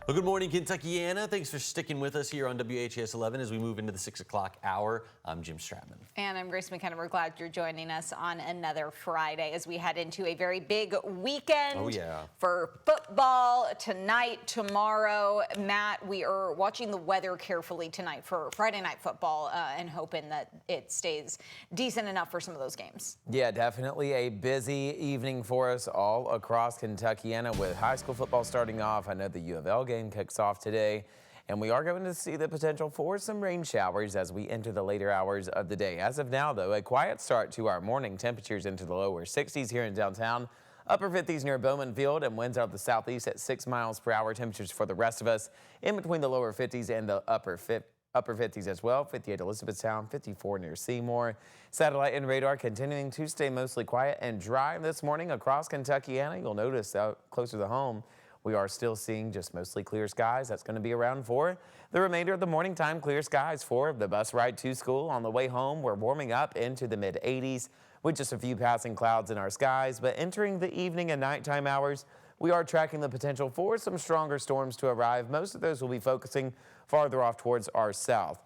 Well, good morning, Kentuckiana. Thanks for sticking with us here on WHAS11 as we move into the 6 o'clock hour. I'm Jim Stratman. And I'm Grace McKenna. We're glad you're joining us on another Friday as we head into a very big weekend. Oh, yeah. For football tonight, tomorrow. Matt, we are watching the weather carefully tonight for Friday night football and hoping that it stays decent enough for some of those games. Yeah, definitely a busy evening for us all across Kentuckiana with high school football starting off. I know the U of L game kicks off today, and we are going to see the potential for some rain showers as we enter the later hours of the day. As of now, though, a quiet start to our morning. Temperatures into the lower 60s here in downtown, upper 50s near Bowman Field, and winds out of the southeast at 6 miles per hour. Temperatures for the rest of us in between the lower 50s and the upper 50s as well. 58 Elizabethtown, 54 near Seymour. Satellite and radar continuing to stay mostly quiet and dry this morning across Kentuckiana. You'll notice out closer to home, we are still seeing just mostly clear skies. That's going to be around for the remainder of the morning time. Clear skies for the bus ride to school. On the way home, we're warming up into the mid 80s with just a few passing clouds in our skies. But entering the evening and nighttime hours, we are tracking the potential for some stronger storms to arrive. Most of those will be focusing farther off towards our south.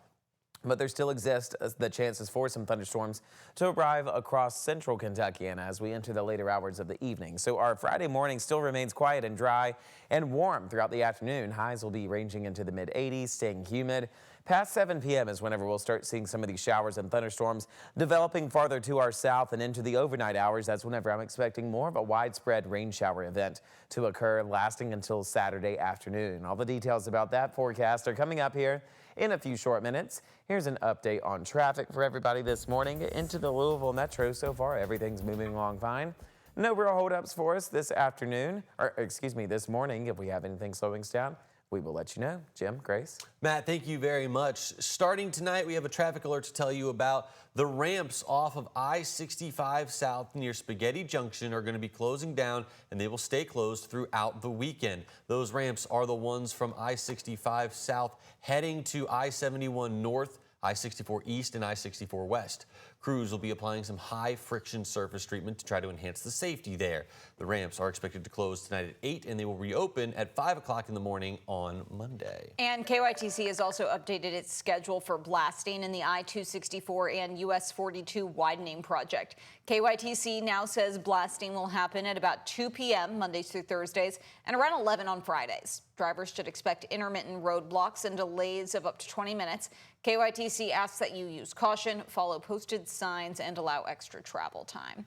But there still exist the chances for some thunderstorms to arrive across central Kentuckiana as we enter the later hours of the evening. So our Friday morning still remains quiet and dry and warm throughout the afternoon. Highs will be ranging into the mid 80s, staying humid. Past 7 p.m. is whenever we'll start seeing some of these showers and thunderstorms developing farther to our south and into the overnight hours. That's whenever I'm expecting more of a widespread rain shower event to occur, lasting until Saturday afternoon. All the details about that forecast are coming up here in a few short minutes. Here's an update on traffic for everybody this morning into the Louisville Metro. So far, everything's moving along fine. No real holdups for us this afternoon, or excuse me, this morning. If we have anything slowing us down, we will let you know. Jim, Grace. Matt, thank you very much. Starting tonight, we have a traffic alert to tell you about. The ramps off of I-65 South near Spaghetti Junction are going to be closing down, and they will stay closed throughout the weekend. Those ramps are the ones from I-65 South heading to I-71 North, I-64 East, and I-64 West. Crews will be applying some high-friction surface treatment to try to enhance the safety there. The ramps are expected to close tonight at 8, and they will reopen at 5 o'clock in the morning on Monday. And KYTC has also updated its schedule for blasting in the I-264 and US 42 widening project. KYTC now says blasting will happen at about 2 p.m. Mondays through Thursdays and around 11 on Fridays. Drivers should expect intermittent roadblocks and delays of up to 20 minutes. KYTC asks that you use caution, follow posted signs, and allow extra travel time.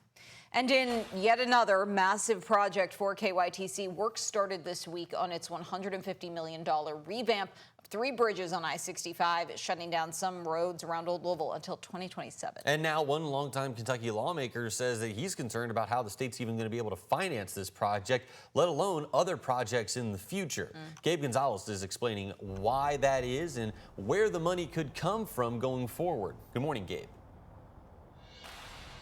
And in yet another massive project for KYTC, work started this week on its $150 million revamp of 3 bridges on I-65, shutting down some roads around Old Louisville until 2027. And now one longtime Kentucky lawmaker says that he's concerned about how the state's even going to be able to finance this project, let alone other projects in the future. Gabe Gonzalez is explaining why that is and where the money could come from going forward. Good morning, Gabe.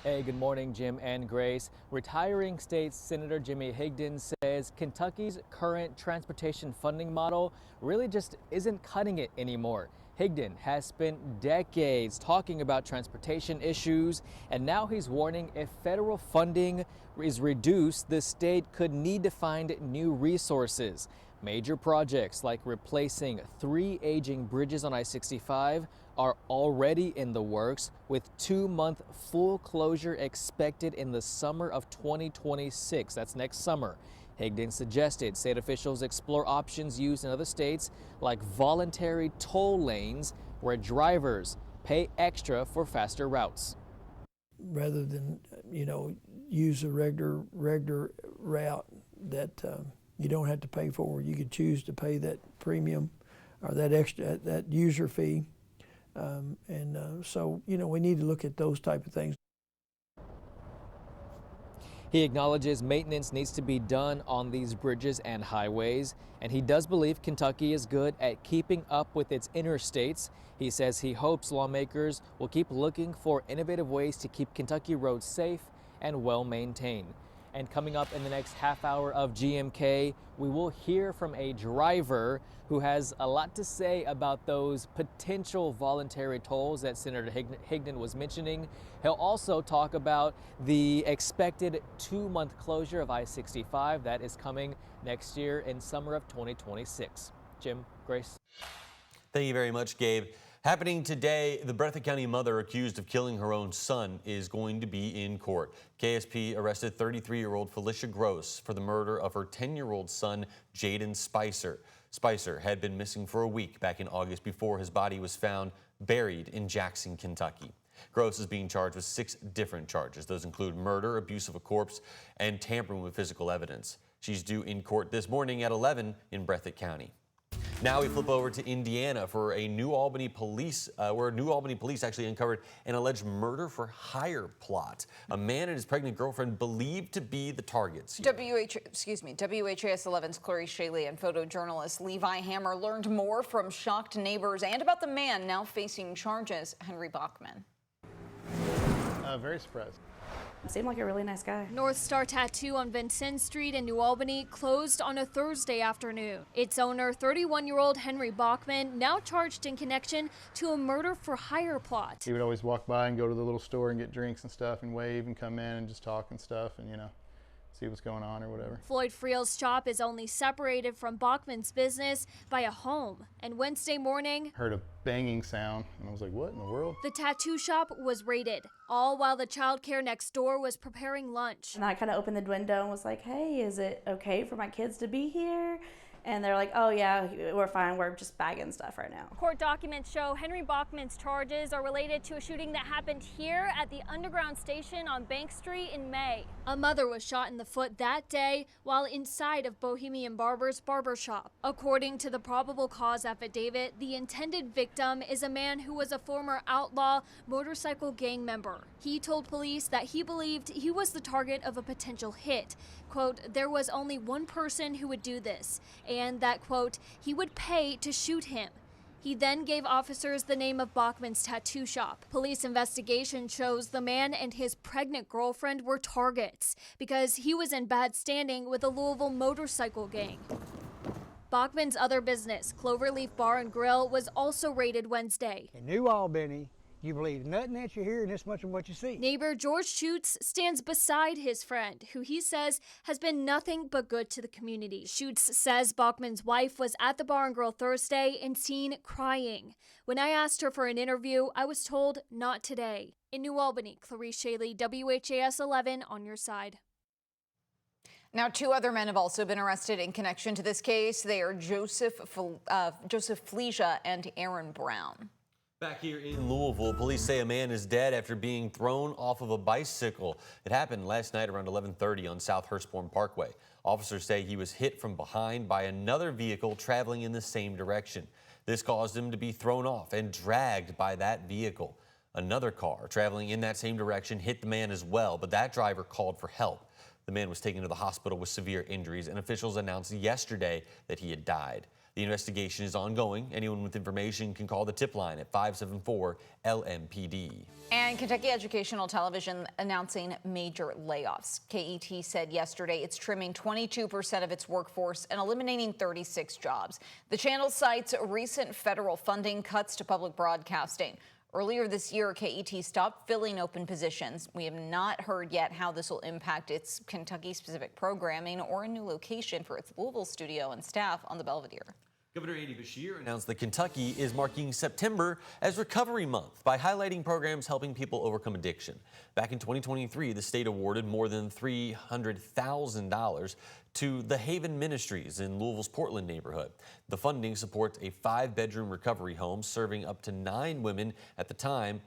Hey, good morning, Jim and Grace. Retiring State Senator Jimmy Higdon says Kentucky's current transportation funding model really just isn't cutting it anymore. Higdon has spent decades talking about transportation issues, and now he's warning if federal funding is reduced, the state could need to find new resources. Major projects like replacing 3 aging bridges on I-65 are already in the works, with 2-month full closure expected in the summer of 2026. That's next summer. Higdon suggested state officials explore options used in other states like voluntary toll lanes where drivers pay extra for faster routes. Rather than, use a regular route that you don't have to pay for, you could choose to pay that premium or that extra, that user fee. So, we need to look at those type of things. He acknowledges maintenance needs to be done on these bridges and highways, and he does believe Kentucky is good at keeping up with its interstates. He says he hopes lawmakers will keep looking for innovative ways to keep Kentucky roads safe and well maintained. And coming up in the next half hour of GMK, we will hear from a driver who has a lot to say about those potential voluntary tolls that Senator Higdon was mentioning. He'll also talk about the expected 2-month closure of I-65 that is coming next year in summer of 2026. Jim, Grace. Thank you very much, Gabe. Happening today, the Breathitt County mother accused of killing her own son is going to be in court. KSP arrested 33-year-old Felicia Gross for the murder of her 10-year-old son, Jaden Spicer. Spicer had been missing for a week back in August before his body was found buried in Jackson, Kentucky. Gross is being charged with 6 different charges. Those include murder, abuse of a corpse, and tampering with physical evidence. She's due in court this morning at 11 in Breathitt County. Now we flip over to Indiana for a New Albany police, where New Albany police actually uncovered an alleged murder for hire plot. A man and his pregnant girlfriend believed to be the targets here. WHAS11's Clarice Shaley and photojournalist Levi Hammer learned more from shocked neighbors and about the man now facing charges, Henry Bachman. Very surprised. Seemed like a really nice guy. North Star Tattoo on Vincennes Street in New Albany closed on a Thursday afternoon. Its owner, 31-year-old Henry Bachman, now charged in connection to a murder for hire plot. He would always walk by and go to the little store and get drinks and stuff and wave and come in and just talk and stuff and, see what's going on or whatever. Floyd Friel's shop is only separated from Bachman's business by a home. And Wednesday morning, Heard a banging sound and I was like, what in the world? the tattoo shop was raided, all while the childcare next door was preparing lunch. And I kind of opened the window and was like, hey, is it okay for my kids to be here? And they're like, oh yeah, we're fine. We're just bagging stuff right now. Court documents show Henry Bachman's charges are related to a shooting that happened here at the underground station on Bank Street in May. A mother was shot in the foot that day while inside of Bohemian Barber's barbershop. According to the probable cause affidavit, the intended victim is a man who was a former outlaw motorcycle gang member. He told police that he believed he was the target of a potential hit. Quote, there was only one person who would do this, and that, quote, he would pay to shoot him. He then gave officers the name of Bachman's tattoo shop. Police investigation shows the man and his pregnant girlfriend were targets because he was in bad standing with a Louisville motorcycle gang. Bachman's other business, Cloverleaf Bar and Grill, was also raided Wednesday. In New Albany, you believe nothing that you hear and this much of what you see. Neighbor George Schutz stands beside his friend, who he says has been nothing but good to the community. Schutz says Bachman's wife was at the Bar and Grill Thursday and seen crying. When I asked her for an interview, I was told not today. In New Albany, Clarice Shaley, WHAS 11 on your side. Now, 2 other men have also been arrested in connection to this case. They are Joseph Flesia and Aaron Brown. Back here in Louisville, police say a man is dead after being thrown off of a bicycle. It happened last night around 11:30 on South Hurstbourne Parkway. Officers say he was hit from behind by another vehicle traveling in the same direction. This caused him to be thrown off and dragged by that vehicle. Another car traveling in that same direction hit the man as well, but that driver called for help. The man was taken to the hospital with severe injuries, and officials announced yesterday that he had died. The investigation is ongoing. Anyone with information can call the tip line at 574-LMPD. And Kentucky Educational Television announcing major layoffs. KET said yesterday it's trimming 22% of its workforce and eliminating 36 jobs. The channel cites recent federal funding cuts to public broadcasting. Earlier this year, KET stopped filling open positions. We have not heard yet how this will impact its Kentucky-specific programming or a new location for its Louisville studio and staff on the Belvedere. Governor Andy Beshear announced that Kentucky is marking September as Recovery Month by highlighting programs helping people overcome addiction. Back in 2023, the state awarded more than $300,000 to the Haven Ministries in Louisville's Portland neighborhood. The funding supports a 5-bedroom recovery home serving up to 9 women at a time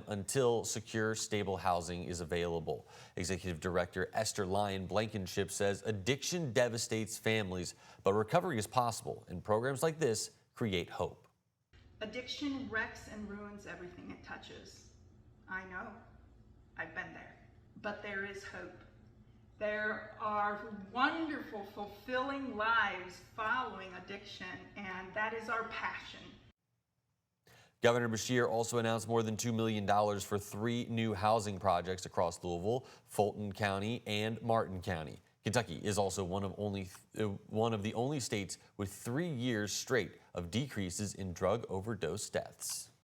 until secure, stable housing is available. Executive Director Esther Lyon Blankenship says addiction devastates families, but recovery is possible, and programs like this create hope. Addiction wrecks and ruins everything it touches. I know. I've been there. But there is hope. There are wonderful, fulfilling lives following addiction, and that is our passion. Governor Beshear also announced more than $2 million for 3 new housing projects across Louisville, Fulton County, and Martin County. Kentucky is also one of the only states with 3 years straight of decreases in drug overdose deaths.